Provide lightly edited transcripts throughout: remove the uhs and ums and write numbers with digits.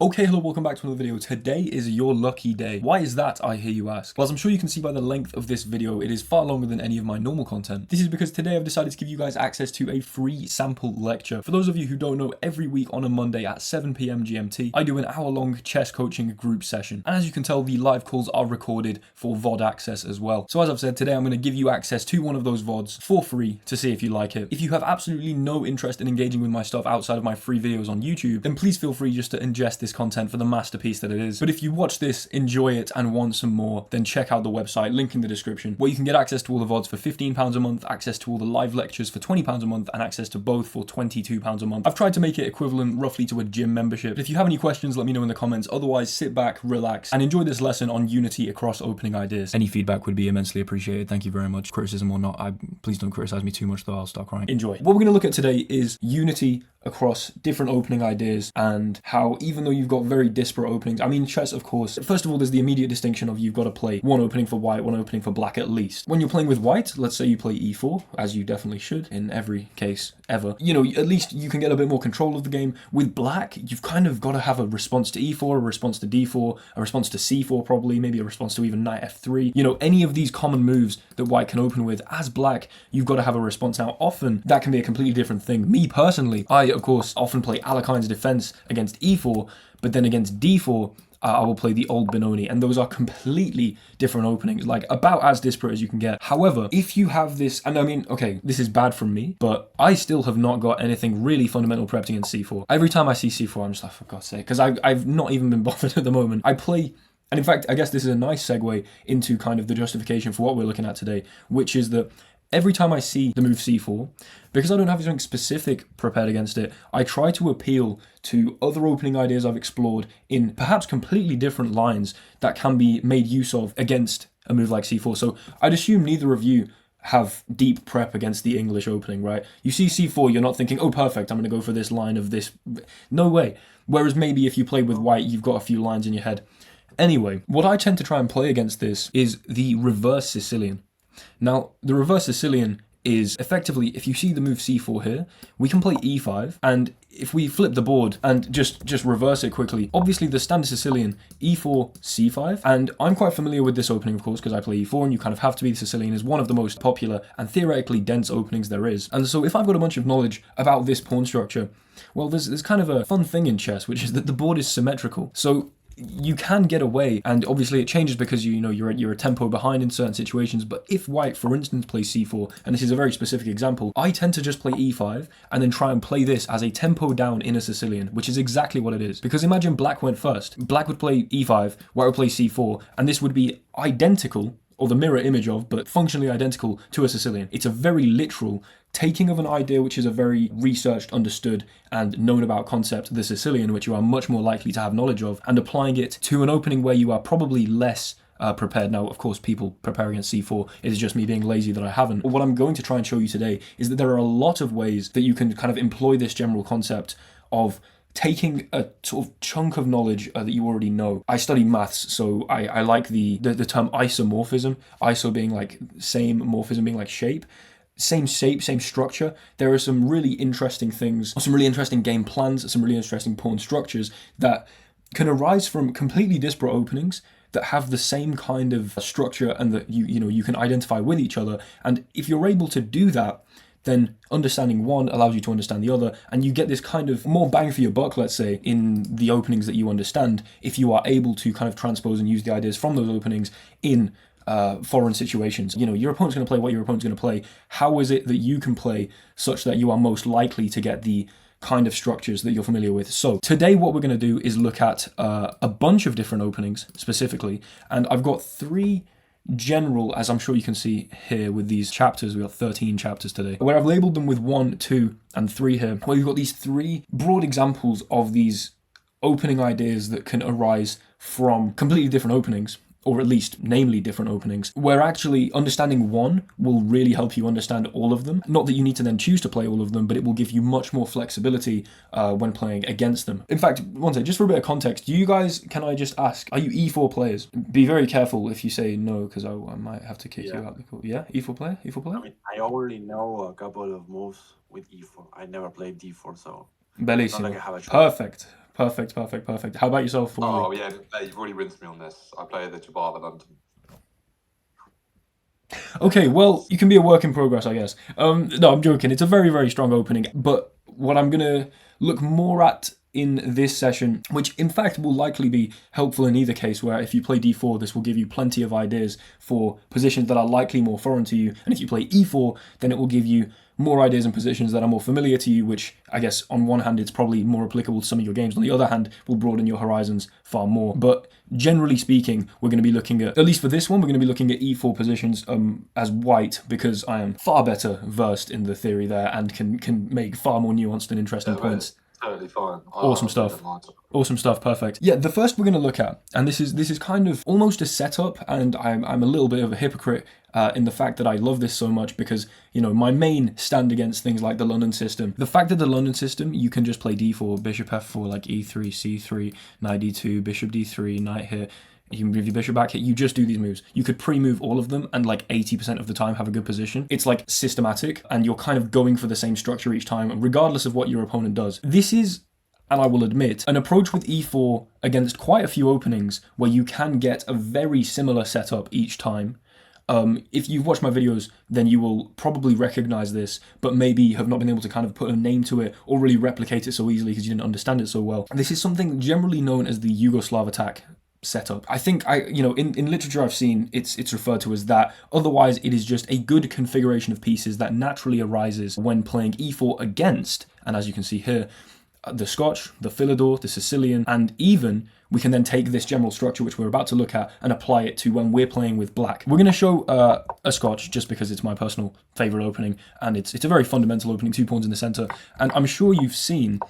Okay, hello, welcome back to another video. Today is your lucky day. Why is that, I hear you ask? Well, as I'm sure you can see by the length of this video, it is far longer than any of my normal content. This is because today I've decided to give you guys access to a free sample lecture. For those of you who don't know, every week on a Monday at 7 PM GMT, I do an hour-long chess coaching group session. And as you can tell, the live calls are recorded for VOD access as well. So as I've said, today I'm going to give you access to one of those VODs for free to see if you like it. If you have absolutely no interest in engaging with my stuff outside of my free videos on YouTube, then please feel free just to ingest this content for the masterpiece that it is. But if you watch this, enjoy it, and want some more, then check out the website, link in the description, where you can get access to all the VODs for £15 a month, access to all the live lectures for £20 a month, and access to both for £22 a month. I've tried to make it equivalent roughly to a gym membership. If you have any questions, let me know in the comments. Otherwise, sit back, relax, and enjoy this lesson on unity across opening ideas. Any feedback would be immensely appreciated. Thank you very much. Criticism or not, please don't criticize me too much though, I'll start crying. Enjoy. What we're going to look at today is unity across different opening ideas and how, even though you've got very disparate openings, I mean, chess, of course, first of all, there's the immediate distinction of you've got to play one opening for white, one opening for black at least. When you're playing with white, let's say you play e4, as you definitely should in every case ever, you know, at least you can get a bit more control of the game. With black, you've kind of got to have a response to e4, a response to d4, a response to c4 probably, maybe a response to even knight f3. You know, any of these common moves that white can open with, as black, you've got to have a response. Now, often that can be a completely different thing. Me personally, I, of course, often play Alekhine's defense against e4, but then against d4, I will play the old Benoni, and those are completely different openings, like about as disparate as you can get. However, if you have this, and I mean, okay, this is bad from me, but I still have not got anything really fundamental prepped against c4. Every time I see c4, I'm just like, for God's sake, because I've not even been bothered at the moment. I play, and in fact, I guess this is a nice segue into kind of the justification for what we're looking at today, which is that every time I see the move c4, because I don't have something specific prepared against it, I try to appeal to other opening ideas I've explored in perhaps completely different lines that can be made use of against a move like c4. So I'd assume neither of you have deep prep against the English opening, right? You see c4, you're not thinking, oh, perfect, I'm going to go for this line of this. No way. Whereas maybe if you play with white, you've got a few lines in your head. Anyway, what I tend to try and play against this is the reverse Sicilian. Now, the reverse Sicilian is effectively, if you see the move c4 here, we can play e5, and if we flip the board and just reverse it quickly, obviously the standard Sicilian, e4, c5, and I'm quite familiar with this opening, of course, because I play e4, and you kind of have to be. The Sicilian is one of the most popular and theoretically dense openings there is. And so if I've got a bunch of knowledge about this pawn structure, well, there's kind of a fun thing in chess, which is that the board is symmetrical. So you can get away, and obviously it changes because you're a tempo behind in certain situations. But if white, for instance, plays c4, and this is a very specific example, I tend to just play e5 and then try and play this as a tempo down inner Sicilian, which is exactly what it is. Because imagine black went first. Black would play e5, white would play c4, and this would be identical, or the mirror image of, but functionally identical to a Sicilian. It's a very literal taking of an idea which is a very researched, understood, and known about concept, the Sicilian, which you are much more likely to have knowledge of, and applying it to an opening where you are probably less prepared. Now, of course, people prepare against c4. It is just me being lazy that I haven't. What I'm going to try and show you today is that there are a lot of ways that you can kind of employ this general concept of taking a sort of chunk of knowledge that you already know. I study maths, so I like the term isomorphism. Iso being like same, morphism being like shape. Same shape, same structure. There are some really interesting things, some really interesting game plans, some really interesting pawn structures that can arise from completely disparate openings that have the same kind of structure, and that you can identify with each other. And if you're able to do that, then understanding one allows you to understand the other, and you get this kind of more bang for your buck, let's say, in the openings that you understand, if you are able to kind of transpose and use the ideas from those openings in foreign situations. You know, your opponent's going to play what your opponent's going to play. How is it that you can play such that you are most likely to get the kind of structures that you're familiar with? So today what we're going to do is look at a bunch of different openings specifically, and I've got three general, as I'm sure you can see here with these chapters. We've got 13 chapters today, where I've labeled them with 1, 2, and 3 here, where you've got these three broad examples of these opening ideas that can arise from completely different openings, or at least namely different openings, where actually understanding one will really help you understand all of them. Not that you need to then choose to play all of them, but it will give you much more flexibility when playing against them. In fact, one second, just for a bit of context, do you guys, can I just ask, are you e4 players? Be very careful if you say no, because I might have to kick you out. Yeah, e4 player? E4 player? I mean, I already know a couple of moves with e4. I never played d4, so Bellissimo. not like I have a choice. Perfect. Perfect, perfect, perfect. How about yourself, Paulie? Oh yeah, you've already rinsed me on this. I play the Jabata London. Okay, well, you can be a work in progress, I guess. No, I'm joking. It's a very, very strong opening. But what I'm going to look more at in this session, which in fact will likely be helpful in either case, where if you play d4, this will give you plenty of ideas for positions that are likely more foreign to you. And if you play e4, then it will give you more ideas and positions that are more familiar to you, which I guess on one hand it's probably more applicable to some of your games, on the other hand will broaden your horizons far more. But generally speaking, we're going to be looking at least for this one, we're going to be looking at e4 positions as white, because I am far better versed in the theory there and can make far more nuanced and interesting points. Totally fine. Awesome stuff. Awesome stuff. Perfect. Yeah, the first we're going to look at, and this is kind of almost a setup, and I'm a little bit of a hypocrite in the fact that I love this so much because, you know, my main stand against things like the London system. The fact that the London system, you can just play d4, bishop f4, like e3, c3, knight d2, bishop d3, knight here. You can move your bishop back here. You just do these moves. You could pre-move all of them and like 80% of the time have a good position. It's like systematic and you're kind of going for the same structure each time, regardless of what your opponent does. This is, and I will admit, an approach with e4 against quite a few openings where you can get a very similar setup each time. If you've watched my videos, then you will probably recognize this, but maybe have not been able to kind of put a name to it or really replicate it so easily because you didn't understand it so well. This is something generally known as the Yugoslav attack setup. I think in literature I've seen it's referred to as that. Otherwise, it is just a good configuration of pieces that naturally arises when playing e4 against, and as you can see here, the Scotch, the Philidor, the Sicilian, and even we can then take this general structure which we're about to look at and apply it to when we're playing with black. We're going to show a Scotch just because it's my personal favorite opening, and it's a very fundamental opening, 2 pawns in the center, and I'm sure you've seen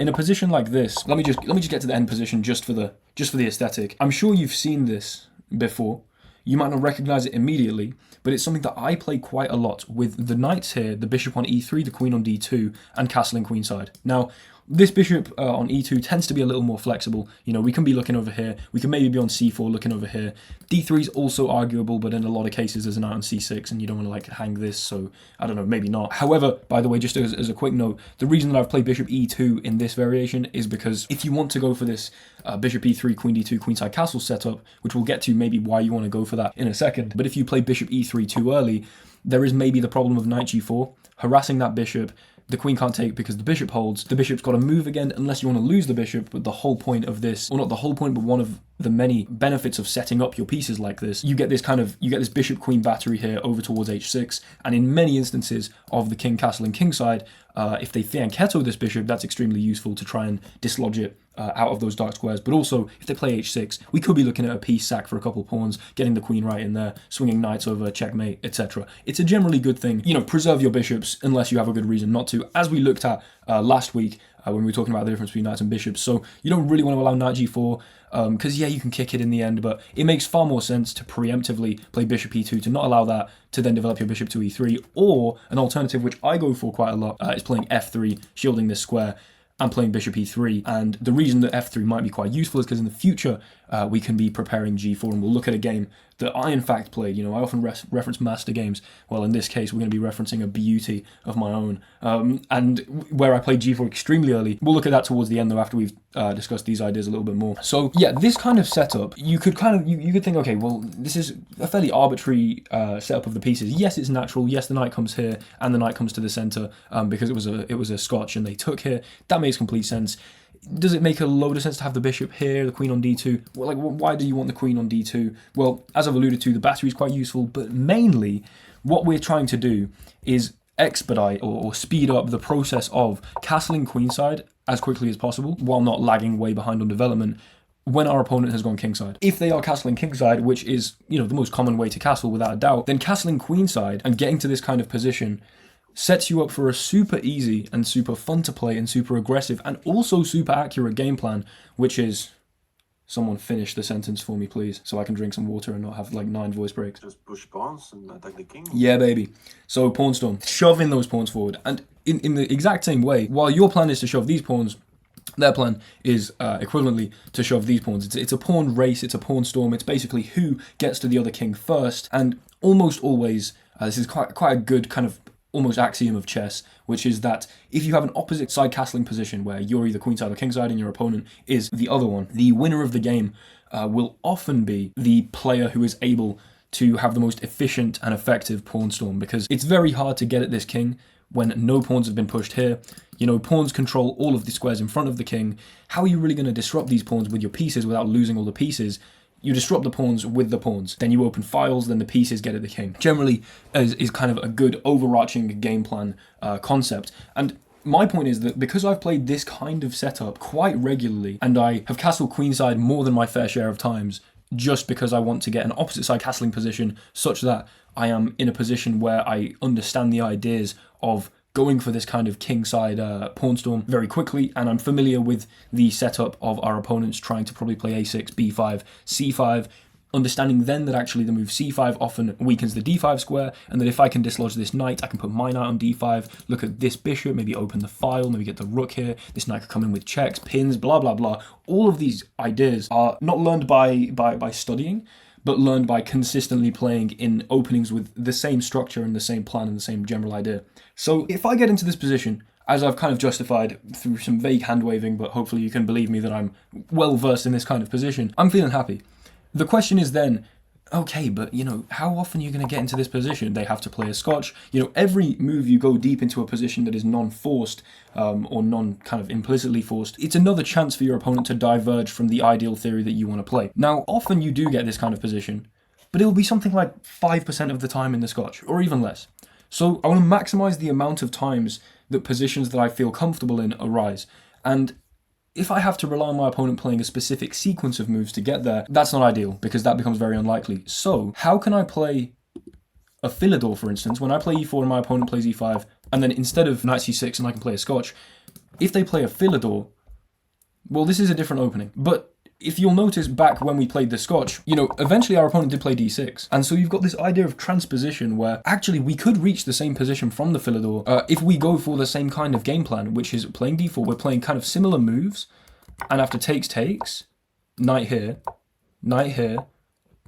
in a position like this. Let me just get to the end position just for the aesthetic. I'm sure you've seen this before. You might not recognize it immediately, but it's something that I play quite a lot with the knights here, the bishop on e3, the queen on d2, and castling queenside. Now, this bishop on e2 tends to be a little more flexible. You know, we can be looking over here. We can maybe be on c4 looking over here. d3 is also arguable, but in a lot of cases there's a knight on c6 and you don't want to like hang this, so I don't know, maybe not. However, by the way, just as a quick note, the reason that I've played bishop e2 in this variation is because if you want to go for this bishop e3, queen d2, queenside castle setup, which we'll get to maybe why you want to go for that in a second, but if you play bishop e3 too early, there is maybe the problem of knight g4, harassing that bishop. The queen can't take because the bishop holds. The bishop's got to move again unless you want to lose the bishop, but the whole point of this, or not the whole point, but one of the many benefits of setting up your pieces like this, you get this bishop queen battery here over towards h6, and in many instances of the king, castle, and kingside, if they fianchetto this bishop, that's extremely useful to try and dislodge it out of those dark squares. But also, if they play h6, we could be looking at a piece sack for a couple pawns, getting the queen right in there, swinging knights over, checkmate, etc. It's a generally good thing. You know, preserve your bishops unless you have a good reason not to, as we looked at last week when we were talking about the difference between knights and bishops. So you don't really want to allow knight g4, because yeah, you can kick it in the end, but it makes far more sense to preemptively play bishop e2 to not allow that to then develop your bishop to e3, or an alternative which I go for quite a lot is playing f3, shielding this square, and playing bishop e3. And the reason that f3 might be quite useful is because in the future we can be preparing g4, and we'll look at a game that I in fact played. You know, I often reference master games. Well, in this case we're going to be referencing a beauty of my own, and where I played g4 extremely early. We'll look at that towards the end though, after we've discussed these ideas a little bit more. So yeah, this kind of setup, you could think, okay, well, this is a fairly arbitrary setup of the pieces. Yes, it's natural. Yes, the knight comes here and the knight comes to the center because it was a Scotch and they took here. That makes complete sense. Does it make a load of sense to have the bishop here, the queen on d2? Well, like, why do you want the queen on d2? Well, as I've alluded to, the battery is quite useful, but mainly what we're trying to do is expedite or speed up the process of castling queenside as quickly as possible while not lagging way behind on development when our opponent has gone kingside. If they are castling kingside, which is, you know, the most common way to castle without a doubt, then castling queenside and getting to this kind of position sets you up for a super easy and super fun to play and super aggressive and also super accurate game plan, which is... Someone finish the sentence for me, please, so I can drink some water and not have like 9 voice breaks. Just push pawns and attack the king. Yeah, baby. So pawn storm, shoving those pawns forward, and in the exact same way, while your plan is to shove these pawns, their plan is equivalently to shove these pawns. It's a pawn race, it's a pawn storm. It's basically who gets to the other king first, and almost always this is quite a good kind of almost axiom of chess, which is that if you have an opposite side castling position where you're either queenside or kingside and your opponent is the other one, the winner of the game will often be the player who is able to have the most efficient and effective pawn storm, because it's very hard to get at this king when no pawns have been pushed here. You know, pawns control all of the squares in front of the king. How are you really going to disrupt these pawns with your pieces without losing all the pieces? You disrupt the pawns with the pawns. Then you open files, then the pieces get at the king. Generally is kind of a good overarching game plan concept. And my point is that because I've played this kind of setup quite regularly, and I have castled queenside more than my fair share of times, just because I want to get an opposite side castling position such that I am in a position where I understand the ideas of going for this kind of kingside pawn storm very quickly, and I'm familiar with the setup of our opponents trying to probably play a6, b5, c5, understanding then that actually the move c5 often weakens the d5 square, and that if I can dislodge this knight, I can put my knight on d5, look at this bishop, maybe open the file, maybe get the rook here, this knight could come in with checks, pins, blah, blah, blah. All of these ideas are not learned by studying, but learned by consistently playing in openings with the same structure and the same plan and the same general idea. So if I get into this position, as I've kind of justified through some vague hand-waving, but hopefully you can believe me that I'm well-versed in this kind of position, I'm feeling happy. The question is then, okay, but, you know, how often are you going to get into this position? They have to play a scotch. You know, every move you go deep into a position that is non-forced or non-kind of implicitly forced, it's another chance for your opponent to diverge from the ideal theory that you want to play. Now, often you do get this kind of position, but it'll be something like 5% of the time in the scotch, or even less. So I want to maximize the amount of times that positions that I feel comfortable in arise. And if I have to rely on my opponent playing a specific sequence of moves to get there, that's not ideal, because that becomes very unlikely. So how can I play a Philidor, for instance, when I play e4 and my opponent plays e5, and then instead of knight c6 and I can play a scotch, if they play a Philidor, well, this is a different opening. But if you'll notice back when we played the scotch, you know, eventually our opponent did play d6. And so you've got this idea of transposition where actually we could reach the same position from the Philidor if we go for the same kind of game plan, which is playing d4. We're playing kind of similar moves. And after takes, knight here,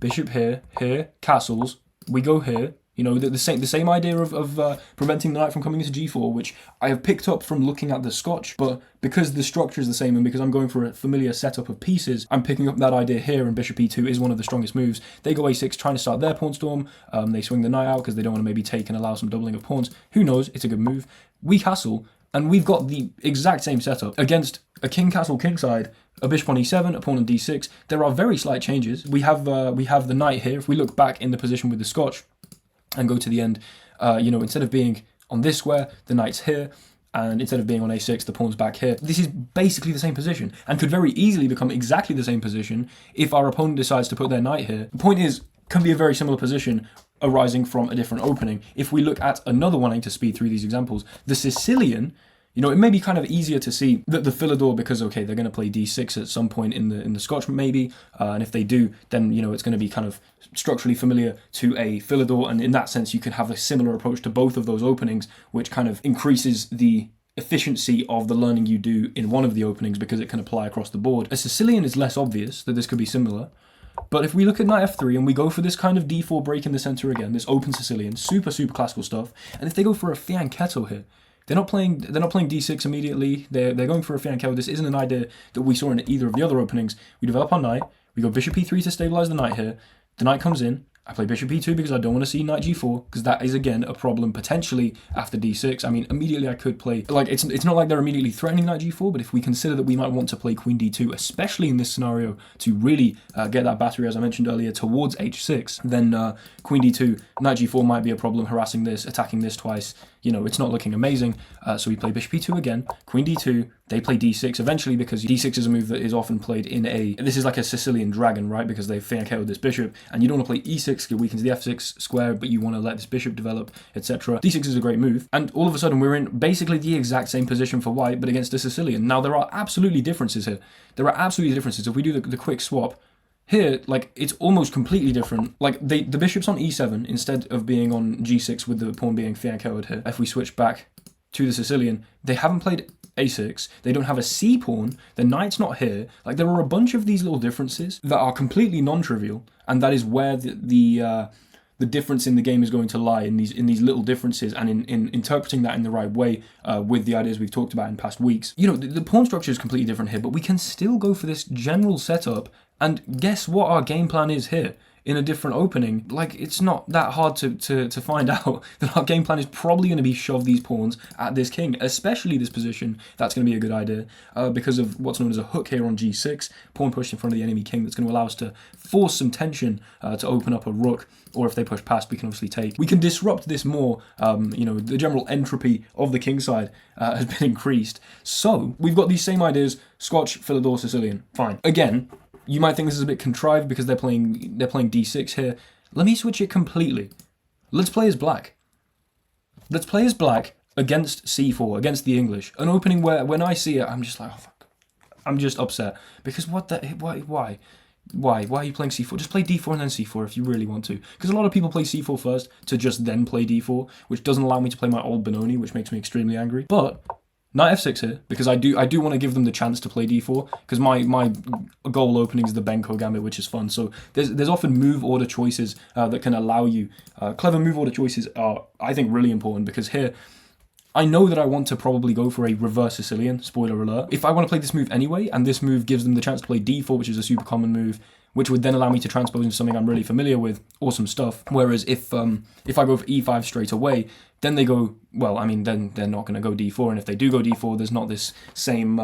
bishop here, castles, we go here. You know, the same idea of preventing the knight from coming into g4, which I have picked up from looking at the scotch, but because the structure is the same and because I'm going for a familiar setup of pieces, I'm picking up that idea here, and bishop e2 is one of the strongest moves. They go a6 trying to start their pawn storm, they swing the knight out because they don't want to maybe take and allow some doubling of pawns. Who knows, it's a good move. We castle, and we've got the exact same setup against a king castle kingside, a bishop on e7, a pawn on d6. There are very slight changes. We have the knight here. If we look back in the position with the scotch, and go to the end, you know, instead of being on this square, the knight's here, and instead of being on a6, the pawn's back here. This is basically the same position, and could very easily become exactly the same position if our opponent decides to put their knight here. The point is, can be a very similar position arising from a different opening. If we look at another one, I need to speed through these examples, the Sicilian, you know, it may be kind of easier to see that the Philidor, because, okay, they're going to play d6 at some point in the scotch maybe, and if they do, then, you know, it's going to be kind of structurally familiar to a Philidor, and in that sense you can have a similar approach to both of those openings, which kind of increases the efficiency of the learning you do in one of the openings because it can apply across the board. A Sicilian is less obvious that this could be similar, but if we look at knight f3 and we go for this kind of d4 break in the center again, this open Sicilian, super classical stuff, and if they go for a fianchetto here, they're not playing d6 immediately. They're going for a fianchetto. This isn't an idea that we saw in either of the other openings. We develop our knight. We go bishop e3 to stabilize the knight here. The knight comes in. I play bishop e2 because I don't want to see knight g4, because that is, again, a problem potentially after d6. I mean, immediately I could play, like, it's not like they're immediately threatening knight g4, but if we consider that we might want to play queen d2, especially in this scenario, to really get that battery, as I mentioned earlier, towards h6, then queen d2, knight g4 might be a problem, harassing this, attacking this twice. You know, it's not looking amazing. So we play bishop e2 again, queen d2, they play d6 eventually, because d6 is a move that is often played in this is like a Sicilian dragon, right? Because they fianchettoed this bishop, and you don't want to play e6, it weakens the f6 square, but you want to let this bishop develop, etc. d6 is a great move, and all of a sudden we're in basically the exact same position for white, but against a Sicilian. Now, there are absolutely differences here. There are absolutely differences. If we do the quick swap, here, like, it's almost completely different. Like, the bishop's on e7 instead of being on g6 with the pawn being fianchettoed here. If we switch back to the Sicilian, they haven't played a6, they don't have a c pawn, the knight's not here. Like, there are a bunch of these little differences that are completely non-trivial, and that is where the the difference in the game is going to lie in these little differences, and in interpreting that in the right way with the ideas we've talked about in past weeks. You know, the pawn structure is completely different here, but we can still go for this general setup, and guess what our game plan is here? In a different opening, like, it's not that hard to find out that our game plan is probably going to be shove these pawns at this king, especially this position. That's going to be a good idea because of what's known as a hook here on g6, pawn pushed in front of the enemy king. That's going to allow us to force some tension to open up a rook, or if they push past, we can obviously take. We can disrupt this more. You know, the general entropy of the king side has been increased. So we've got these same ideas: Scotch, Philidor, Sicilian. Fine. Again, you might think this is a bit contrived because they're playing d6 here. Let me switch it completely. Let's play as black. Let's play as black against c4, against the English. An opening where when I see it, I'm just like, oh fuck. I'm just upset. Because what the, why? Why are you playing c4? Just play d4 and then c4 if you really want to. Because a lot of people play c4 first to just then play d4, which doesn't allow me to play my old Benoni, which makes me extremely angry. But knight f6 here, because I do want to give them the chance to play d4, because my goal opening is the Benko gambit, which is fun. So there's often move order choices that can allow you. Clever move order choices are, I think, really important, because here I know that I want to probably go for a reverse Sicilian, spoiler alert. If I want to play this move anyway, and this move gives them the chance to play d4, which is a super common move, which would then allow me to transpose into something I'm really familiar with, awesome stuff. Whereas if I go for e5 straight away, then they go, well, I mean, then they're not going to go d4, and if they do go d4, there's not this same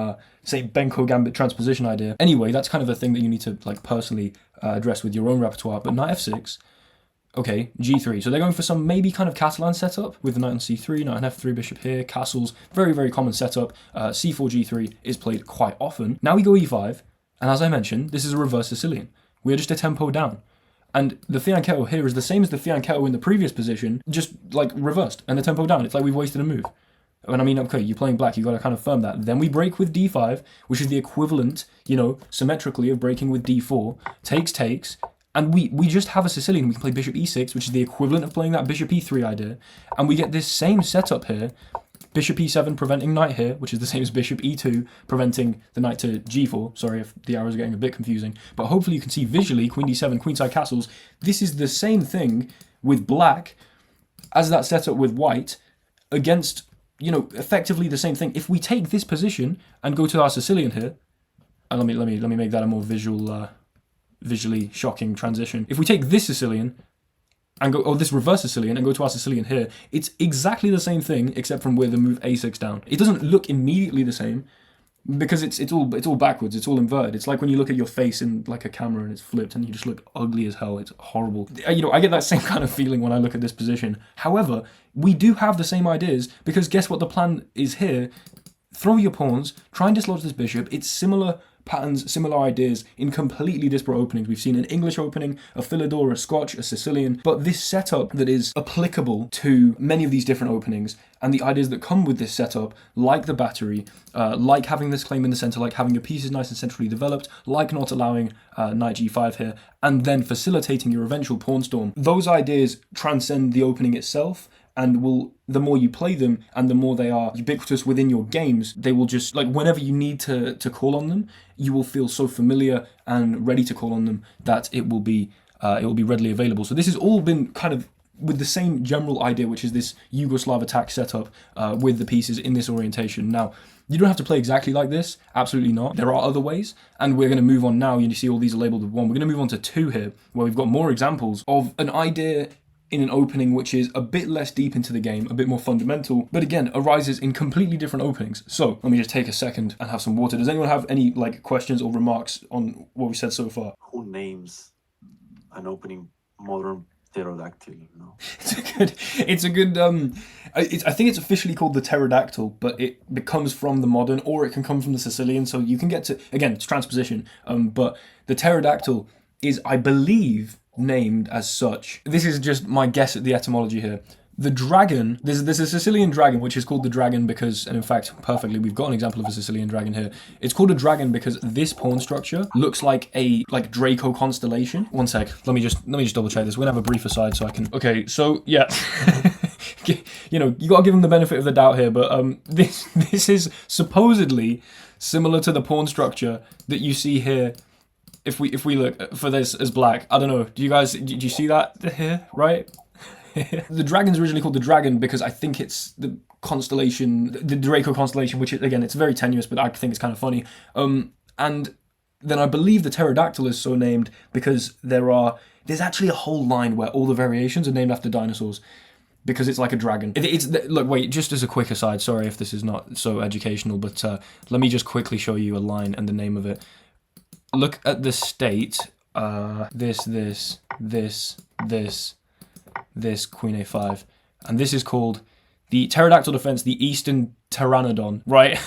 Benko gambit transposition idea. Anyway, that's kind of a thing that you need to like personally address with your own repertoire. But knight f6, okay, g3. So they're going for some maybe kind of Catalan setup with the knight on c3, knight on f3, bishop here, castles. Very, very common setup. c4, g3 is played quite often. Now we go e5, and as I mentioned, this is a reverse Sicilian. We're just a tempo down. And the fianchetto here is the same as the fianchetto in the previous position, just like reversed, and the tempo down. It's like we've wasted a move. And I mean, okay, you're playing black, you've got to kind of firm that. Then we break with d5, which is the equivalent, you know, symmetrically of breaking with d4. Takes, and we just have a Sicilian. We can play bishop e6, which is the equivalent of playing that bishop e3 idea. And we get this same setup here. Bishop e7 preventing knight here, which is the same as bishop e2 preventing the knight to g4. Sorry if the arrows are getting a bit confusing. But hopefully you can see visually, queen d7, queenside castles. This is the same thing with black as that setup with white against, you know, effectively the same thing. If we take this position and go to our Sicilian here, and let me make that a more visually shocking transition. If we take this Sicilian and go, this reverse Sicilian, and go to our Sicilian here, it's exactly the same thing, except from with the move a6 down. It doesn't look immediately the same, because it's all backwards, it's all inverted. It's like when you look at your face in like a camera and it's flipped and you just look ugly as hell. It's horrible. You know, I get that same kind of feeling when I look at this position. However, we do have the same ideas, because guess what the plan is here? Throw your pawns, try and dislodge this bishop. It's similar patterns, similar ideas in completely disparate openings. We've seen an English opening, a Philidor, a Scotch, a Sicilian, but this setup that is applicable to many of these different openings, and the ideas that come with this setup, like the battery, like having this claim in the center, like having your pieces nice and centrally developed, like not allowing knight g5 here, and then facilitating your eventual pawn storm. Those ideas transcend the opening itself, and the more you play them and the more they are ubiquitous within your games, they will just, like, whenever you need to call on them, you will feel so familiar and ready to call on them that it will be readily available. So this has all been kind of with the same general idea, which is this Yugoslav attack setup with the pieces in this orientation. Now, you don't have to play exactly like this, absolutely not. There are other ways, and we're going to move on now. You see all these are labeled with 1. We're going to move on to 2 here, where we've got more examples of an idea in an opening which is a bit less deep into the game, a bit more fundamental, but again, arises in completely different openings. So let me just take a second and have some water. Does anyone have any questions or remarks on what we said so far? Who names an opening modern pterodactyl? No. It's a good. I think it's officially called the pterodactyl, but it becomes from the modern, or it can come from the Sicilian. So you can get to, again, it's transposition. But the pterodactyl is, I believe, named as such. This is just my guess at the etymology here. The dragon, there's a Sicilian dragon which is called the dragon because, and in fact, perfectly, we've got an example of a Sicilian dragon here. It's called a dragon because this pawn structure looks like a Draco constellation. One sec, let me just double check this. We're gonna have a brief aside so I can. Okay, so yeah, you know, you gotta give them the benefit of the doubt here, but this is supposedly similar to the pawn structure that you see here if we look for this as black, I don't know. Do you see that here, right? The dragon's originally called the dragon because I think it's the constellation, the Draco constellation, which again, it's very tenuous, but I think it's kind of funny. And then I believe the pterodactyl is so named because there's actually a whole line where all the variations are named after dinosaurs because it's like a dragon. Look, wait, just as a quick aside, sorry if this is not so educational, but let me just quickly show you a line and the name of it. Look at the state, this, Queen A5, and this is called the pterodactyl defense, the Eastern Pteranodon, right?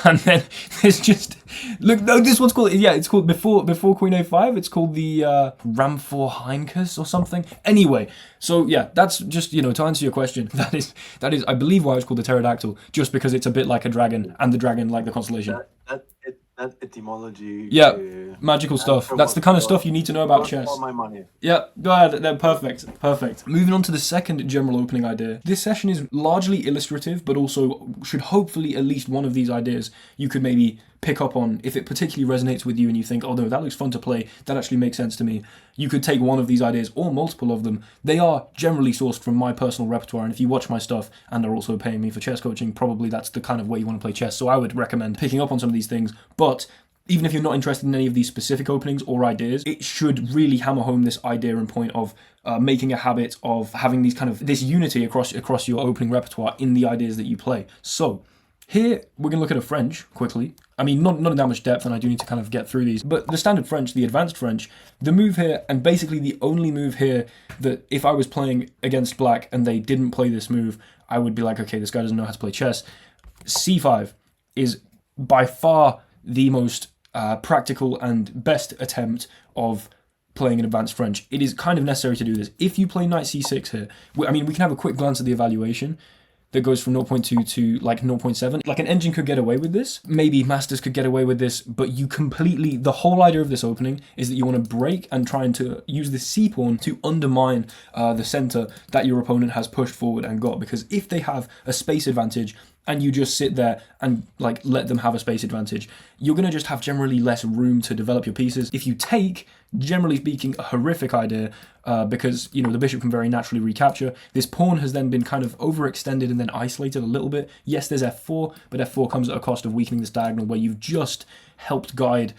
And then there's just look. No, this one's called it's called before Queen A5. It's called the Ramphorhynchus or something. Anyway, so yeah, that's just to answer your question. That is I believe why it's called the pterodactyl, just because it's a bit like a dragon, and the dragon like the constellation. That etymology. Yeah, magical stuff. That's the kind of stuff you need to know about chess. All my money. Yeah, go ahead. They're perfect. Moving on to the second general opening idea. This session is largely illustrative, but also should hopefully at least one of these ideas you could maybe pick up on if it particularly resonates with you and you think, oh no, that looks fun to play, that actually makes sense to me. You could take one of these ideas or multiple of them. They are generally sourced from my personal repertoire, and if you watch my stuff and are also paying me for chess coaching, probably that's the kind of way you want to play chess. So I would recommend picking up on some of these things, but even if you're not interested in any of these specific openings or ideas, it should really hammer home this idea and point of making a habit of having this unity across your opening repertoire in the ideas that you play. So here we're going to look at a French quickly. I mean, not in that much depth, and I do need to kind of get through these, but the standard French, the advanced French, the move here, and basically the only move here that if I was playing against black and they didn't play this move, I would be like, okay, this guy doesn't know how to play chess. C5 is by far the most practical and best attempt of playing an advanced French. It is kind of necessary to do this. If you play knight c6 here, I mean, we can have a quick glance at the evaluation that goes from 0.2 to like 0.7. Like an engine could get away with this. Maybe masters could get away with this, but the whole idea of this opening is that you want to break and try and to use the c-pawn to undermine the center that your opponent has pushed forward and got. Because if they have a space advantage and you just sit there and like let them have a space advantage, you're going to just have generally less room to develop your pieces. If you take, generally speaking, a horrific idea because the bishop can very naturally recapture. This pawn has then been kind of overextended and then isolated a little bit. Yes, there's f4, but f4 comes at a cost of weakening this diagonal where you've just helped guide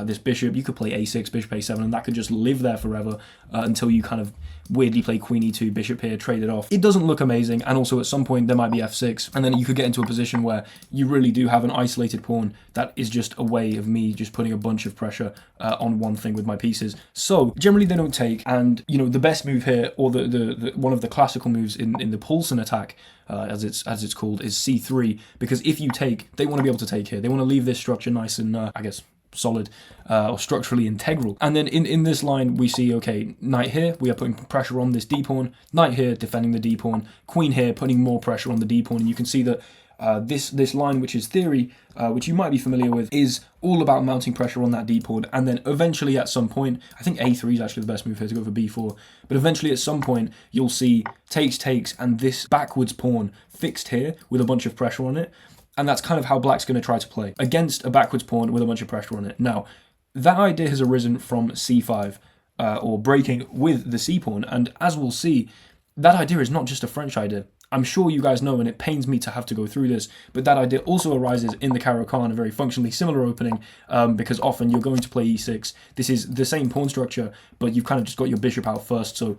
this bishop. You could play a6, bishop a7, and that could just live there forever until you kind of weirdly play queen e2, bishop here, trade it off. It doesn't look amazing, and also at some point there might be f6, and then you could get into a position where you really do have an isolated pawn that is just a way of me just putting a bunch of pressure on one thing with my pieces. So generally they don't take, and the best move here, or the one of the classical moves in the Paulson attack, as it's called, is c3, because if you take, they want to be able to take here. They want to leave this structure nice and I guess solid or structurally integral. And then in this line we see, okay, knight here, we are putting pressure on this d-pawn, knight here defending the d-pawn, queen here putting more pressure on the d-pawn, and you can see that this line, which is theory, which you might be familiar with, is all about mounting pressure on that d-pawn, and then eventually at some point, I think a3 is actually the best move here to go for b4, but eventually at some point you'll see takes, and this backwards pawn fixed here with a bunch of pressure on it, and that's kind of how black's going to try to play, against a backwards pawn with a bunch of pressure on it. Now, that idea has arisen from c5, or breaking with the c-pawn, and as we'll see, that idea is not just a French idea. I'm sure you guys know, and it pains me to have to go through this, but that idea also arises in the Caro-Kann, a very functionally similar opening, because often you're going to play e6. This is the same pawn structure, but you've kind of just got your bishop out first, so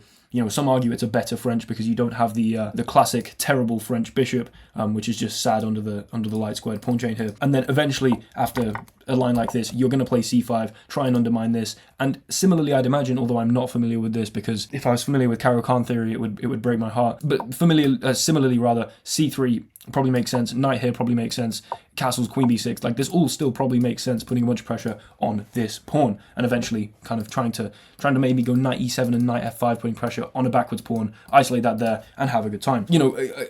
some argue it's a better French because you don't have the classic terrible French bishop, which is just sad under the light squared pawn chain here. And then eventually, after a line like this, you're going to play c5, try and undermine this. And similarly, I'd imagine, although I'm not familiar with this, because if I was familiar with Caro-Kann theory, it would break my heart. But similarly, rather, c3 probably makes sense. Knight here probably makes sense. Castles, queen b6, like this all still probably makes sense, putting a bunch of pressure on this pawn, and eventually kind of trying to maybe go knight e7 and knight f5, putting pressure on a backwards pawn, isolate that there, and have a good time.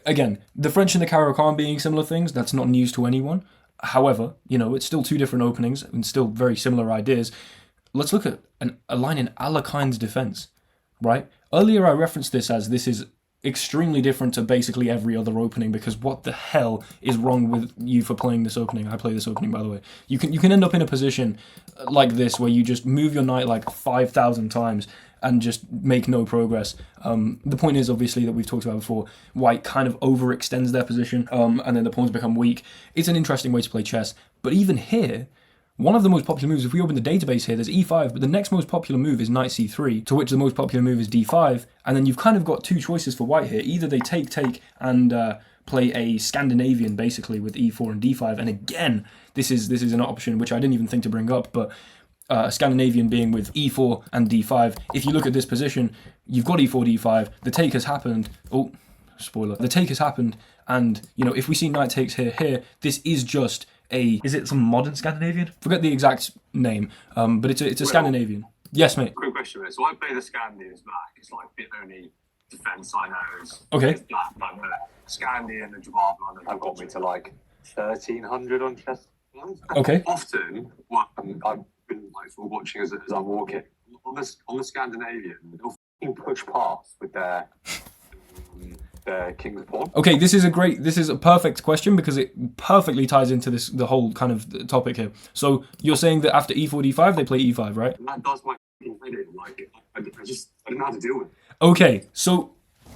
Again, the French and the Caro-Kann being similar things, that's not news to anyone. However, it's still two different openings and still very similar ideas. Let's look at a line in Alekhine's defense, right? Earlier I referenced this as this is extremely different to basically every other opening, because what the hell is wrong with you for playing this opening? I play this opening, by the way. You can end up in a position like this where you just move your knight like 5,000 times and just make no progress. The point is, obviously, that we've talked about before, white kind of overextends their position, and then the pawns become weak. It's an interesting way to play chess, but even here, one of the most popular moves, if we open the database here, there's e5, but the next most popular move is knight c3, to which the most popular move is d5, and then you've kind of got two choices for white here. Either they take, and play a Scandinavian, basically, with e4 and d5, and again, this is an option which I didn't even think to bring up, but a Scandinavian being with e4 and d5. If you look at this position, you've got e4, d5, the take has happened. Oh, spoiler. The take has happened, and, you know, if we see knight takes here, this is just is it some modern Scandinavian? Forget the exact name, but it's a Scandinavian. Yes, mate. Quick question, mate. So I play the Scandians black. It's like the only defense I know is Okay. is black. Like the Scandian and Jabbar London have got me to like 1,300 on chess. Okay. Often, what I've been like sort of watching as I'm walking on the Scandinavian, they'll fucking push past with their king's pawn. Okay, this is a perfect question, because it perfectly ties into the whole kind of topic here. So you're saying that after e4, d5, they play e5, right? And that does my fucking head in. Like I don't know how to deal with it. Okay, so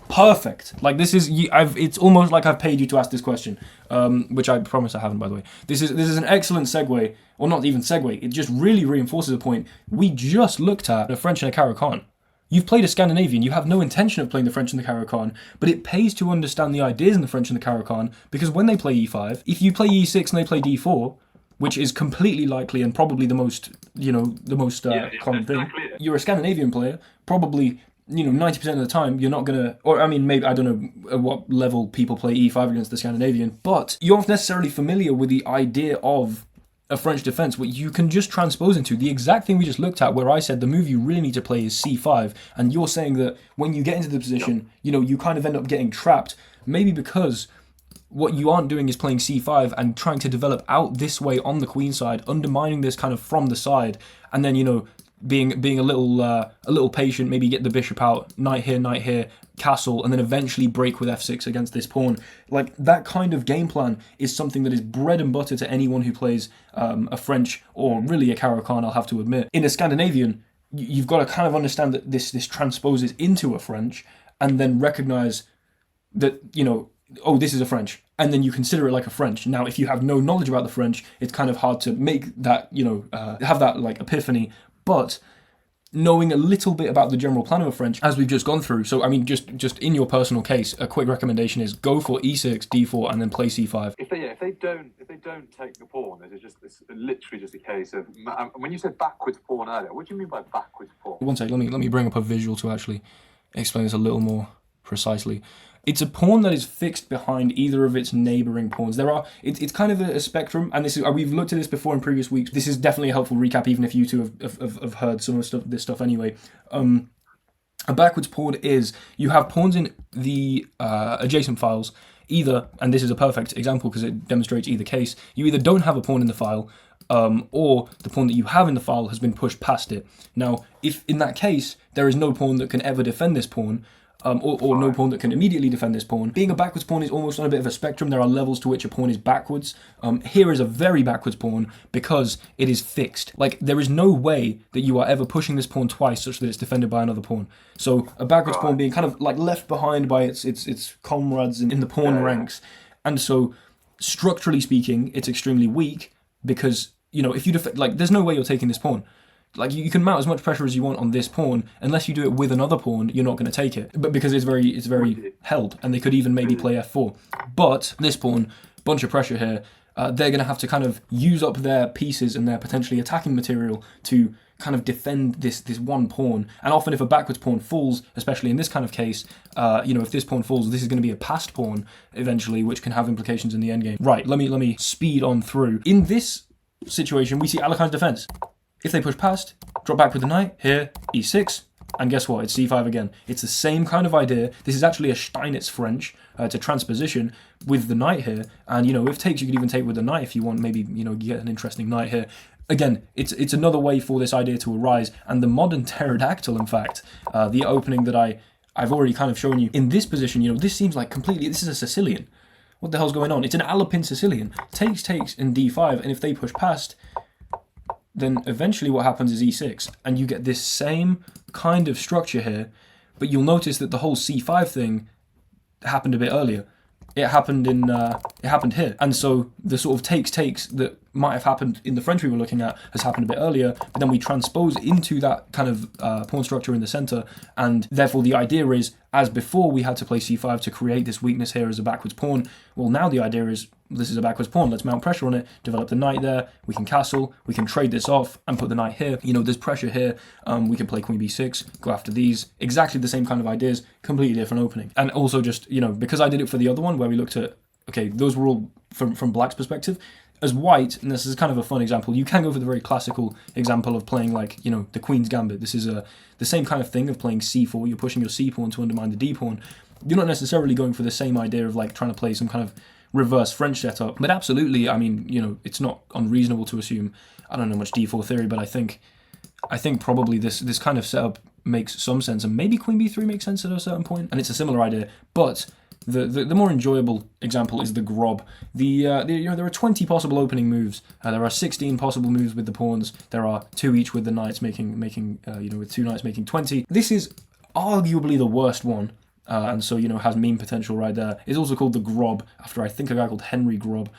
perfect. Like this is it's almost like I've paid you to ask this question, which I promise I haven't, by the way. This is an excellent segue, or not even segue. It just really reinforces a point we just looked at: a French and a Caro-Kann. You've played a Scandinavian, you have no intention of playing the French and the Caro-Kann, but it pays to understand the ideas in the French and the Caro-Kann, because when they play e5, if you play e6 and they play d4, which is completely likely and probably the most common thing, you're a Scandinavian player, probably, 90% of the time, you're not going to, or I mean, maybe, I don't know at what level people play e5 against the Scandinavian, but you're not necessarily familiar with the idea of a French defense, what you can just transpose into the exact thing we just looked at, where I said the move you really need to play is c5, and you're saying that when you get into the position, you kind of end up getting trapped, maybe because what you aren't doing is playing c5 and trying to develop out this way on the queen side, undermining this kind of from the side, and then being a little patient, maybe get the bishop out, knight here, castle, and then eventually break with f6 against this pawn. Like, that kind of game plan is something that is bread and butter to anyone who plays a French, or really a Caro-Kann, I'll have to admit. In a Scandinavian, you've got to kind of understand that this transposes into a French, and then recognize that, oh, this is a French, and then you consider it like a French. Now, if you have no knowledge about the French, it's kind of hard to make that, have that like epiphany. But knowing a little bit about the general plan of a French, as we've just gone through, so I mean, just in your personal case, a quick recommendation is go for e6, d4, and then play c5. If they don't take the pawn, it's literally just a case of. When you said backwards pawn earlier, what do you mean by backwards pawn? One sec, let me bring up a visual to actually explain this a little more precisely. It's a pawn that is fixed behind either of its neighbouring pawns. It's kind of a spectrum, and we've looked at this before in previous weeks. This is definitely a helpful recap, even if you two have heard some of this stuff anyway. A backwards pawn is, you have pawns in the adjacent files, either, and this is a perfect example because it demonstrates either case, you either don't have a pawn in the file, or the pawn that you have in the file has been pushed past it. Now, if in that case, there is no pawn that can ever defend this pawn, or no pawn that can immediately defend this pawn. Being a backwards pawn is almost on a bit of a spectrum. There are levels to which a pawn is backwards. Here is a very backwards pawn because it is fixed. Like, there is no way that you are ever pushing this pawn twice such that it's defended by another pawn. So a backwards pawn being kind of like left behind by its comrades in the pawn ranks. And so, structurally speaking, it's extremely weak because, if you defend, like, there's no way you're taking this pawn. Like, you can mount as much pressure as you want on this pawn, unless you do it with another pawn, you're not going to take it. But because it's very held, and they could even maybe play f4. But this pawn, bunch of pressure here, they're going to have to kind of use up their pieces and their potentially attacking material to kind of defend this one pawn. And often if a backwards pawn falls, especially in this kind of case, if this pawn falls, this is going to be a passed pawn eventually, which can have implications in the endgame. Right, let me speed on through. In this situation, we see Alekhine's defense. If they push past, drop back with the knight, here, e6, and guess what? It's c5 again. It's the same kind of idea. This is actually a Steinitz French to transposition with the knight here. And, if takes, you could even take with the knight if you want, maybe, you get an interesting knight here. Again, it's another way for this idea to arise. And the modern pterodactyl, in fact, the opening that I I've already kind of shown you. In this position, you know, this seems like completely, this is a Sicilian. What the hell's going on? It's an Alpine Sicilian. Takes in d5, and if they push past, then eventually what happens is e6, and you get this same kind of structure here, but you'll notice that the whole c5 thing happened a bit earlier. It happened here, and so the sort of takes that might have happened in the French we were looking at has happened a bit earlier, but then we transpose into that kind of pawn structure in the center, and therefore the idea is, as before we had to play c5 to create this weakness here as a backwards pawn, well now the idea is, this is a backwards pawn, let's mount pressure on it, develop the knight there, we can castle, we can trade this off and put the knight here, you know, there's pressure here, we can play queen b6, go after these, exactly the same kind of ideas, completely different opening. And also just, you know, because I did it for the other one where we looked at, okay, those were all from black's perspective, as white, and this is kind of a fun example, you can go for the very classical example of playing like, you know, the Queen's Gambit. This is the same kind of thing of playing c4, you're pushing your c pawn to undermine the d pawn. You're not necessarily going for the same idea of like trying to play some kind of reverse French setup, but absolutely, I mean, you know, it's not unreasonable to assume, I don't know much d4 theory, but I think probably this kind of setup makes some sense, and maybe queen b3 makes sense at a certain point, and it's a similar idea, but the more enjoyable example is the grob. You know, there are 20 possible opening moves. There are 16 possible moves with the pawns. There are 2 each with the knights making you know, with 2 knights making 20. This is arguably the worst one, and so, you know, has meme potential right there. It's also called the grob after I think a guy called Henry Grob.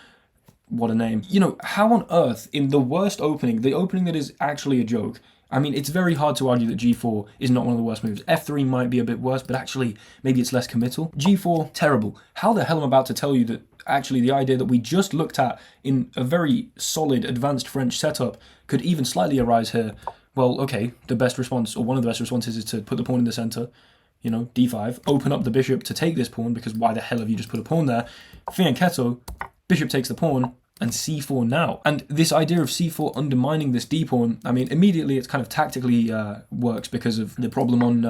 What a name. You know, how on earth in the worst opening, the opening that is actually a joke, I mean, it's very hard to argue that g4 is not one of the worst moves. f3 might be a bit worse, but actually, maybe it's less committal. g4, terrible. How the hell am I about to tell you that actually the idea that we just looked at in a very solid, advanced French setup could even slightly arise here? Well, okay, the best response, or one of the best responses, is to put the pawn in the center, you know, d5, open up the bishop to take this pawn, because why the hell have you just put a pawn there? Fianchetto, bishop takes the pawn, and c4 now. And this idea of c4 undermining this d-pawn, I mean, immediately it's kind of tactically works because of the problem on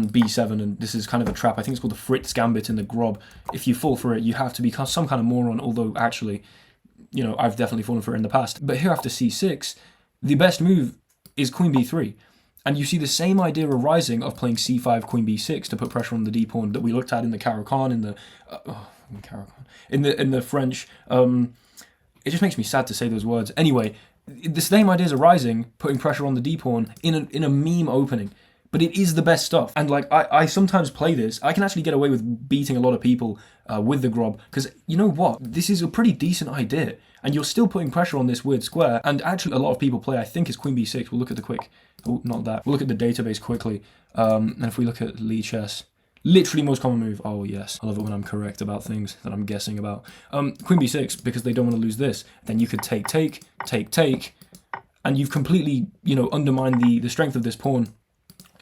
b7, and this is kind of a trap. I think it's called the Fritz Gambit in the Grob. If you fall for it, you have to be some kind of moron, although actually, you know, I've definitely fallen for it in the past. But here after c6, the best move is queen b3. And you see the same idea arising of playing c5, queen b6 to put pressure on the d-pawn that we looked at in the Caro-Kann, in the French. It just makes me sad to say those words. Anyway, the same idea is arising, putting pressure on the d-pawn in a meme opening. But it is the best stuff. And like, I sometimes play this. I can actually get away with beating a lot of people with the grob. Because you know what? This is a pretty decent idea. And you're still putting pressure on this weird square. And actually a lot of people play, I think, is queen b6. We'll look at the quick... Oh, not that. We'll look at the database quickly. And if we look at Lee Chess... Literally most common move. Oh yes, I love it when I'm correct about things that I'm guessing about. Queen b6, because they don't want to lose this. Then you could take, and you've completely, you know, undermined the strength of this pawn.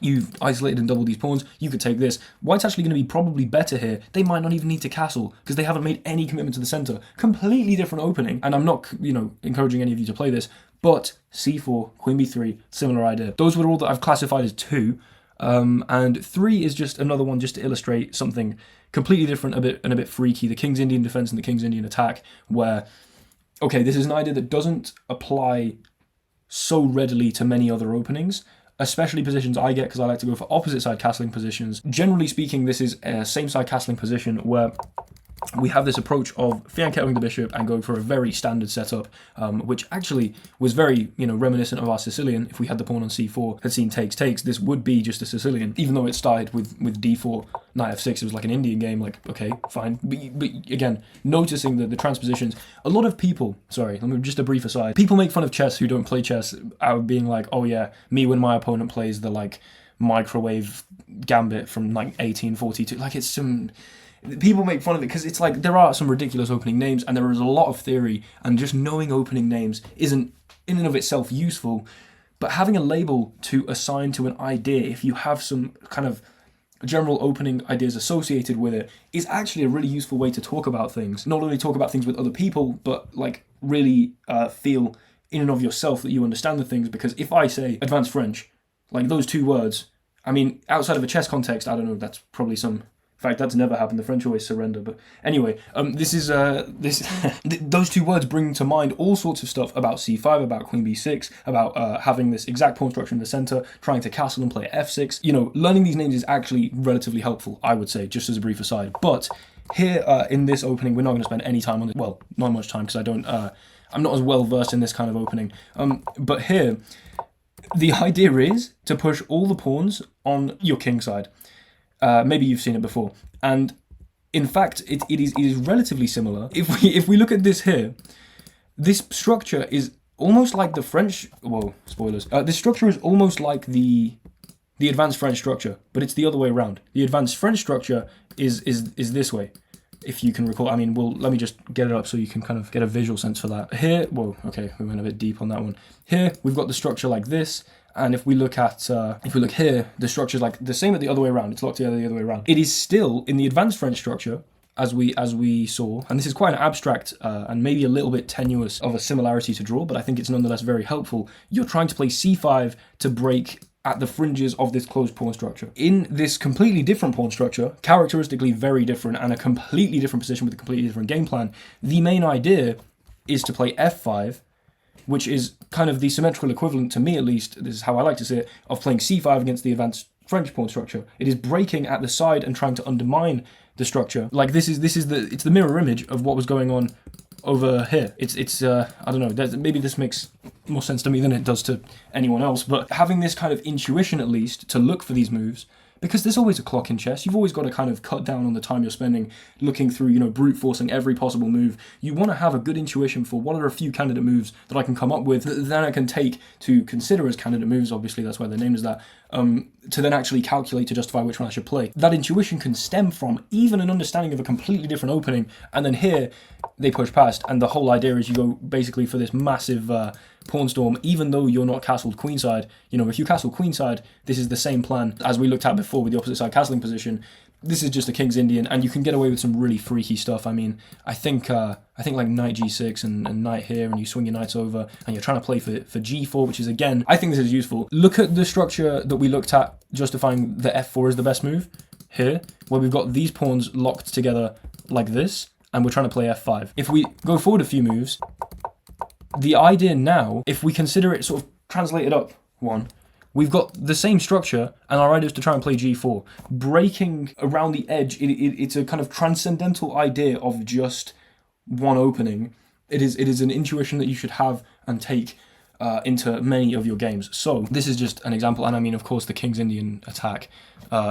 You've isolated and doubled these pawns. You could take this. White's actually going to be probably better here. They might not even need to castle because they haven't made any commitment to the center. Completely different opening. And I'm not, you know, encouraging any of you to play this, but c4, queen b3, similar idea. Those were all that I've classified as 2. And 3 is just another one just to illustrate something completely different, a bit freaky. The King's Indian defense and the King's Indian attack, where, okay, this is an idea that doesn't apply so readily to many other openings, especially positions I get because I like to go for opposite side castling positions. Generally speaking, this is a same side castling position where we have this approach of fianchettoing the bishop and going for a very standard setup, which actually was very, you know, reminiscent of our Sicilian. If we had the pawn on c4, had seen takes, this would be just a Sicilian. Even though it started with d4, knight f6, it was like an Indian game, like, okay, fine. But again, noticing the transpositions, a lot of people, sorry, let me just a brief aside, people make fun of chess who don't play chess out of being like, oh yeah, me when my opponent plays the, like, microwave gambit from, like, 1842, like, it's some... People make fun of it because it's like there are some ridiculous opening names and there is a lot of theory, and just knowing opening names isn't in and of itself useful, but having a label to assign to an idea, if you have some kind of general opening ideas associated with it, is actually a really useful way to talk about things. Not only talk about things with other people, but like really feel in and of yourself that you understand the things. Because if I say advanced French, like those 2 words, I mean, outside of a chess context, I don't know, that's probably some In fact, that's never happened. The French always surrender. But anyway, this is those two words bring to mind all sorts of stuff about c5, about queen b6, about having this exact pawn structure in the center, trying to castle and play f6. You know, learning these names is actually relatively helpful, I would say, just as a brief aside. But here in this opening, we're not going to spend any time on it. Well, not much time because I'm not as well versed in this kind of opening. But here, the idea is to push all the pawns on your king side. Maybe you've seen it before, and in fact, it is relatively similar. If we look at this here, this structure is almost like the French. Whoa, spoilers! This structure is almost like the advanced French structure, but it's the other way around. The advanced French structure is this way, if you can recall. I mean, let me just get it up so you can kind of get a visual sense for that. Here, whoa, okay, we went a bit deep on that one. Here, we've got the structure like this. And if we look here, the structure is like the same at the other way around. It's locked together the other way around. It is still in the advanced French structure, as we saw, and this is quite an abstract and maybe a little bit tenuous of a similarity to draw, but I think it's nonetheless very helpful. You're trying to play c5 to break at the fringes of this closed pawn structure. In this completely different pawn structure, characteristically very different and a completely different position with a completely different game plan, the main idea is to play f5, which is kind of the symmetrical equivalent, to me at least, this is how I like to see it, of playing c5 against the advanced French pawn structure. It is breaking at the side and trying to undermine the structure. Like it's the mirror image of what was going on over here. It's I don't know, maybe this makes more sense to me than it does to anyone else, but having this kind of intuition at least to look for these moves, because there's always a clock in chess. You've always got to kind of cut down on the time you're spending looking through, you know, brute forcing every possible move. You want to have a good intuition for what are a few candidate moves that I can come up with that then I can take to consider as candidate moves. Obviously, that's why they're named as that. To then actually calculate to justify which one I should play. That intuition can stem from even an understanding of a completely different opening, and then here they push past, and the whole idea is you go basically for this massive pawn storm, even though you're not castled queenside. You know, if you castle queenside, this is the same plan as we looked at before with the opposite side castling position. This is just a King's Indian, and you can get away with some really freaky stuff. I mean, I think like knight g6 and knight here, and you swing your knights over, and you're trying to play for g4, which is, again, I think this is useful. Look at the structure that we looked at justifying the f4 is the best move here, where we've got these pawns locked together like this, and we're trying to play f5. If we go forward a few moves, the idea now, if we consider it sort of translated up one, we've got the same structure, and our idea is to try and play g4. Breaking around the edge, it's a kind of transcendental idea of just one opening. It is an intuition that you should have and take into many of your games. So this is just an example, and I mean, of course, the King's Indian attack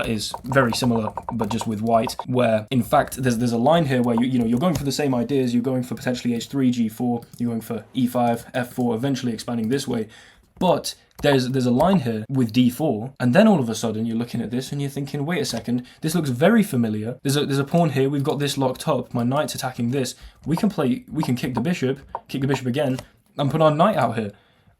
is very similar, but just with white, where in fact there's a line here where you're going for the same ideas. You're going for potentially h3, g4. You're going for e5, f4, eventually expanding this way, but there's a line here with d4, and then all of a sudden you're looking at this and you're thinking, wait a second, this looks very familiar. There's a pawn here, we've got this locked up, my knight's attacking this, we can kick the bishop again, and put our knight out here.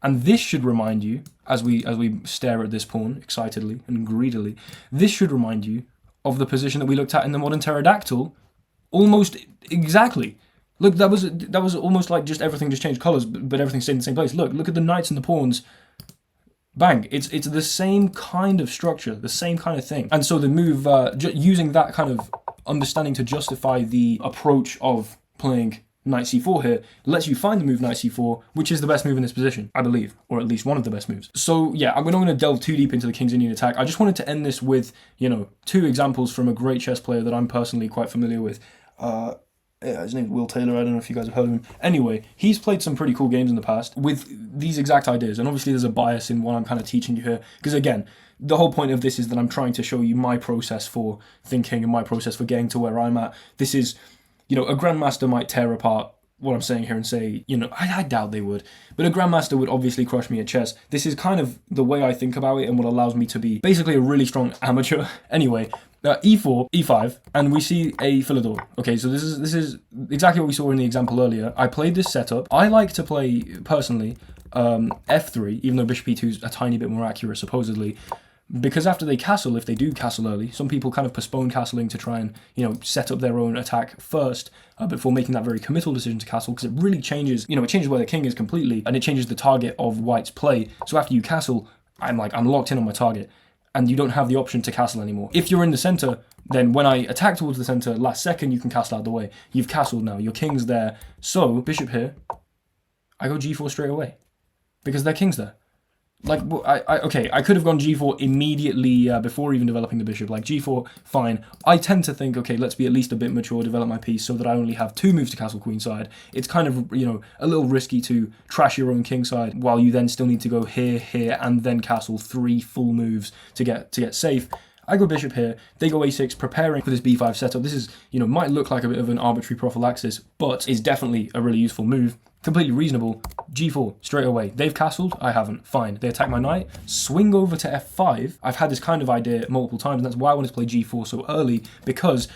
And this should remind you, as we stare at this pawn excitedly and greedily, this should remind you of the position that we looked at in the modern pterodactyl, almost exactly. Look, that was almost like just everything just changed colours, but everything stayed in the same place. Look at the knights and the pawns. Bang! It's the same kind of structure, the same kind of thing. And so the move, using that kind of understanding to justify the approach of playing knight c4 here, lets you find the move knight c4, which is the best move in this position, I believe, or at least one of the best moves. So yeah, we're not going to delve too deep into the King's Indian attack. I just wanted to end this with, two examples from a great chess player that I'm personally quite familiar with. His name's Will Taylor. I don't know if you guys have heard of him. Anyway, he's played some pretty cool games in the past with these exact ideas, and obviously there's a bias in what I'm kind of teaching you here, because again, the whole point of this is that I'm trying to show you my process for thinking and my process for getting to where I'm at. This is, a grandmaster might tear apart what I'm saying here and say, I doubt they would, but a grandmaster would obviously crush me at chess. This is kind of the way I think about it and what allows me to be basically a really strong amateur. Anyway, e4, e5, and we see a Philidor. Okay, so this is exactly what we saw in the example earlier. I played this setup. I like to play, personally, f3, even though bishop e2 is a tiny bit more accurate, supposedly, because after they castle, if they do castle early, some people kind of postpone castling to try and, set up their own attack first before making that very committal decision to castle, because it really changes, it changes where the king is completely, and it changes the target of white's play. So after you castle, I'm locked in on my target. and you don't have the option to castle anymore. If you're in the center, then when I attack towards the center last second, you can castle out of the way. You've castled now, your king's there. So, bishop here, I go g4 straight away, because their king's there. Like, okay, I could have gone g4 immediately before even developing the bishop. Like, g4, fine. I tend to think, okay, let's be at least a bit mature, develop my piece so that I only have 2 moves to castle queenside. It's kind of, you know, a little risky to trash your own kingside while you then still need to go here, here, and then castle 3 full moves to get safe. I go bishop here, they go a6, preparing for this b5 setup. This is, you know, might look like a bit of an arbitrary prophylaxis, but is definitely a really useful move. Completely reasonable. G4, straight away. They've castled, I haven't. Fine. They attack my knight, swing over to f5. I've had this kind of idea multiple times, and that's why I wanted to play g4 so early, because,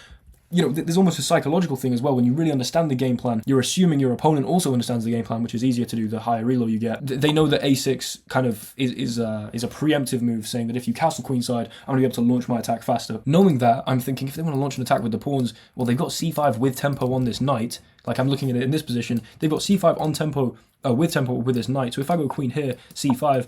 you know, there's almost a psychological thing as well. When you really understand the game plan, you're assuming your opponent also understands the game plan, which is easier to do the higher reload you get. They know that a6 kind of is a preemptive move, saying that if you castle queenside, I'm going to be able to launch my attack faster. Knowing that, I'm thinking if they want to launch an attack with the pawns, well, they've got c5 with tempo on this knight. Like, I'm looking at it in this position. They've got c5 on tempo, with tempo with this knight. So if I go queen here, c5,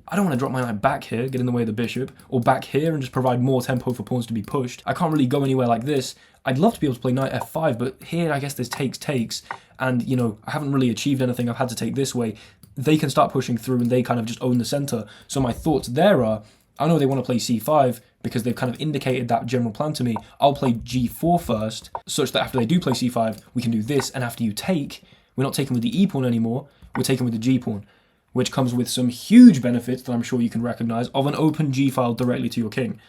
I don't want to drop my knight back here, get in the way of the bishop, or back here and just provide more tempo for pawns to be pushed. I can't really go anywhere like this. I'd love to be able to play knight f5, but here I guess there's takes, and, you know, I haven't really achieved anything. I've had to take this way. They can start pushing through and they kind of just own the center. So my thoughts there are, I know they want to play c5 because they've kind of indicated that general plan to me. I'll play g4 first, such that after they do play c5, we can do this, and after you take, we're not taking with the e-pawn anymore, we're taking with the g-pawn, which comes with some huge benefits that I'm sure you can recognize of an open g-file directly to your king.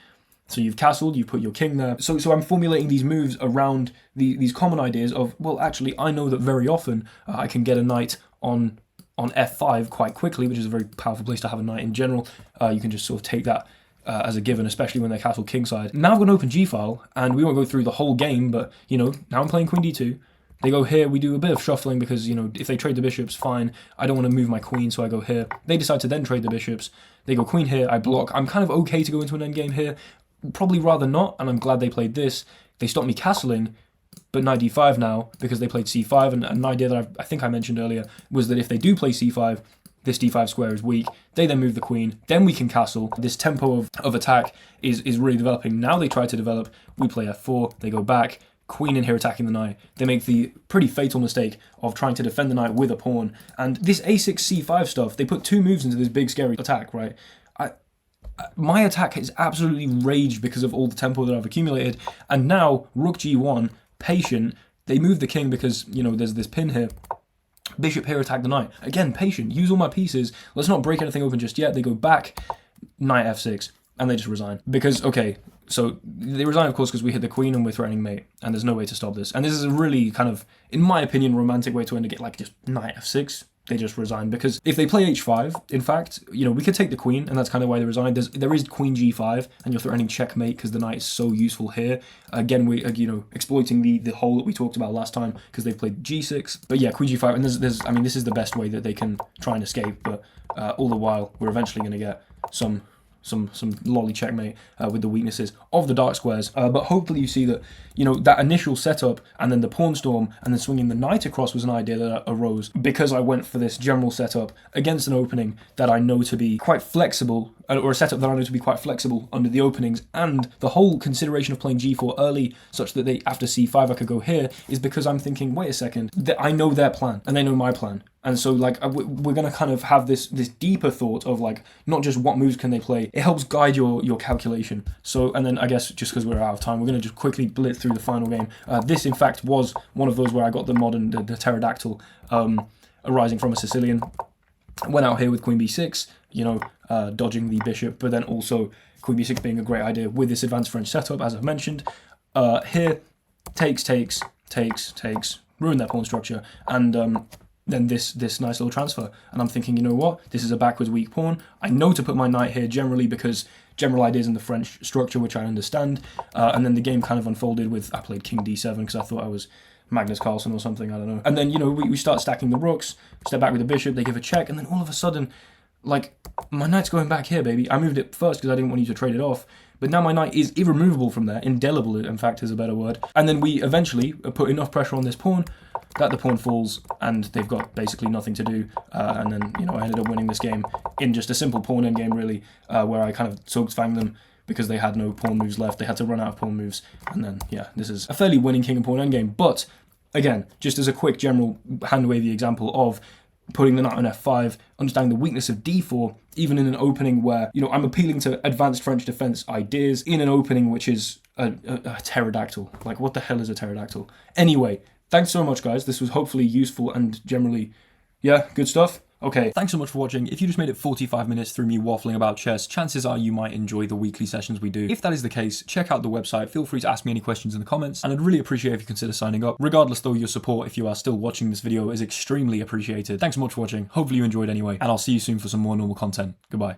So you've castled, you've put your king there. So I'm formulating these moves around these common ideas of, well, actually, I know that very often I can get a knight on f5 quite quickly, which is a very powerful place to have a knight in general. You can just sort of take that as a given, especially when they're castled kingside. Now I've got an open g-file, and we won't go through the whole game, but, you know, now I'm playing queen d2. They go here, we do a bit of shuffling because, you know, if they trade the bishops, fine. I don't want to move my queen, so I go here. They decide to then trade the bishops. They go queen here, I block. I'm kind of okay to go into an endgame here. Probably rather not, and I'm glad they played this. They stopped me castling, but knight d5 now, because they played c5, and an idea that I think I mentioned earlier was that if they do play c5, this d5 square is weak. They then move the queen, then we can castle. This tempo of attack is really developing. Now they try to develop, we play f4, they go back, queen in here attacking the knight. They make the pretty fatal mistake of trying to defend the knight with a pawn. And this a6 c5 stuff, they put 2 moves into this big scary attack, right? My attack has absolutely raged because of all the tempo that I've accumulated. And now, rook g1, patient, they move the king because, you know, there's this pin here. Bishop here, attack the knight. Again, patient, use all my pieces. Let's not break anything open just yet. They go back, knight f6, and they just resign. Because, okay, so they resign, of course, because we hit the queen and we're threatening mate, and there's no way to stop this. And this is a really kind of, in my opinion, romantic way to end a game, like just knight f6. They just resign, because if they play h5, in fact, you know, we could take the queen, and that's kind of why they resign. There is queen g5, and you're threatening checkmate because the knight is so useful here. Again, we you know, exploiting the hole that we talked about last time because they've played g6. But yeah, queen g5, and there's I mean, this is the best way that they can try and escape. But all the while, we're eventually going to get some lolly checkmate with the weaknesses of the dark squares. But hopefully you see that, you know, that initial setup and then the pawn storm and then swinging the knight across was an idea that arose because I went for this general setup against an opening that I know to be quite flexible, or a setup that I know to be quite flexible under the openings. And the whole consideration of playing g4 early such that they, after c5 I could go here, is because I'm thinking, wait a second, I know their plan and they know my plan. And so, like, we're going to kind of have this deeper thought of, like, not just what moves can they play. It helps guide your calculation. So, and then I guess just because we're out of time, we're going to just quickly blitz through the final game. This, in fact, was one of those where I got the modern, the pterodactyl arising from a Sicilian. Went out here with queen b6, you know, dodging the bishop, but then also queen b6 being a great idea with this advanced French setup, as I've mentioned. Here, takes, ruin their pawn structure, and then this nice little transfer. And I'm thinking, you know what? This is a backwards weak pawn. I know to put my knight here generally because general ideas in the French structure, which I understand. And then the game kind of unfolded with, I played king d7 because I thought I was Magnus Carlsen or something, I don't know. And then, you know, we start stacking the rooks, step back with the bishop, they give a check, and then all of a sudden, Like, my knight's going back here, baby. I moved it first because I didn't want you to trade it off. But now my knight is irremovable from there. Indelible, in fact, is a better word. And then we eventually put enough pressure on this pawn that the pawn falls, and they've got basically nothing to do. And then, you know, I ended up winning this game in just a simple pawn endgame, really, where I kind of Zugzwang them because they had no pawn moves left. They had to run out of pawn moves. And then, yeah, this is a fairly winning king and pawn endgame. But, again, just as a quick general hand-wavy example of putting the knight on f5, understanding the weakness of d4, even in an opening where, you know, I'm appealing to advanced French defense ideas in an opening which is a pterodactyl. Like, what the hell is a pterodactyl? Anyway, thanks so much, guys. This was hopefully useful and generally, yeah, good stuff. Okay, thanks so much for watching. If you just made it 45 minutes through me waffling about chess, chances are you might enjoy the weekly sessions we do. If that is the case, check out the website. Feel free to ask me any questions in the comments, and I'd really appreciate if you consider signing up. Regardless though, your support, if you are still watching this video, is extremely appreciated. Thanks so much for watching. Hopefully you enjoyed anyway, and I'll see you soon for some more normal content. Goodbye.